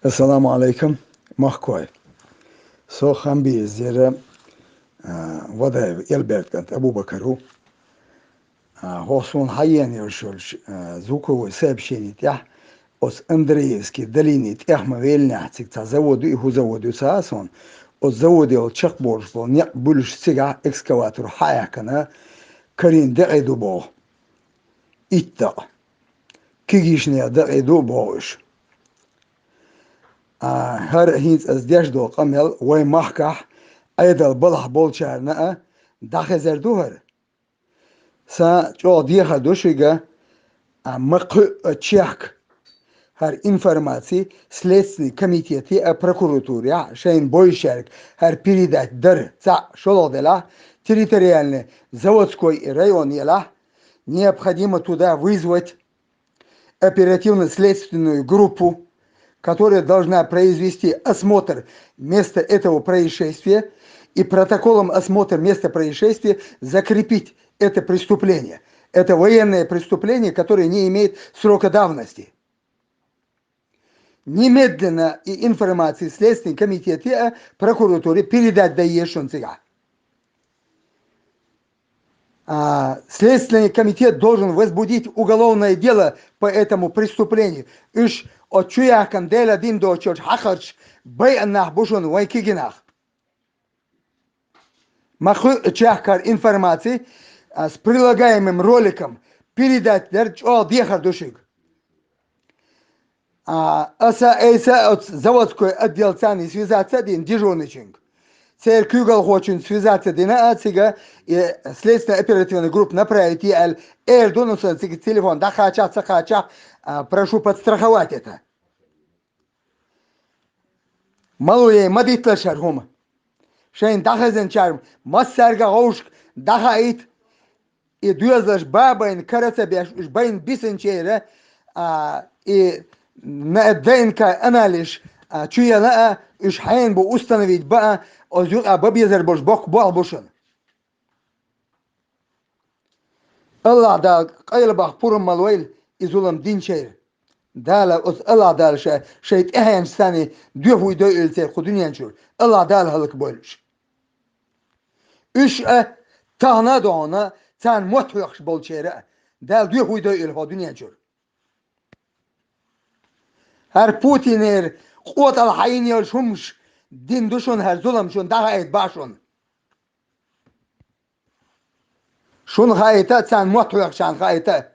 Assalamu alaikum, mahkoi. So hambi zira wada elbertant Abu Bakaru. Hosun hayen yoshul zuko seb shenit yah os Andreevski dalinit yah mavelna tik tazawodu ihu zawodu saason os zawodi ol chakborfo nya bulush siga excavator hayakana karin daqidu bo itta kigishne daqidu boish هر هينز از دیش دو قمل وی محکح ایدل بلح بولچار نه داخل زردو هر سا جو دیخ دوشیگه مقع تشيك هر انفرماتي سليسني كوميتيتي прокуратурия شين بويشارك هر передать در ца шолодела территориальный заводской район ела необходимо туда вызвать оперативно-следственную группу, которая должна произвести осмотр места этого происшествия и протоколом осмотра места происшествия закрепить это преступление. Это военное преступление, которое не имеет срока давности. Немедленно и информации Следственный комитет и прокуратуре передать Даешунцега. Следственный комитет должен возбудить уголовное дело по этому преступлению. Иш отчуя канделя дин до чоч хахарч бай аннах бушун вайкигинах. Маху чахкар информации с прилагаемым роликом передать дехар душик. Аса эйса от заводской отдел цани связаться один дежурный чинг. Цер Кюгал хочет связаться дина ацига и следственная оперативная группа направить и Эрдонуса телефон да хача прошу подстраховать это. Малуе мадитла шархума. Шейн дахазен чарм массарга гауш дахаит и дуязлаш бабайн караца бяш байн бисенчере и на днк анализ чуя на إيش حين بو أستنفيد بقى أزوق أباب يزربوش بوك بالبوشن الله دا قيل بق بورم مالويل إزولم دين شير دالا أس الله دال شيت إهين ستاني دوفوي دو إلتي خدوني أنشور الله دال هلك بولش إيش تانا دونا تان موت يخش بولشيرة دال دوفوي دو إل خدوني أنشور هر بوتينير قوت الحين يلشمش دين دوشون هر ظلم شون ده هايت باشون شون هايتا تان موتو يخشان هايتا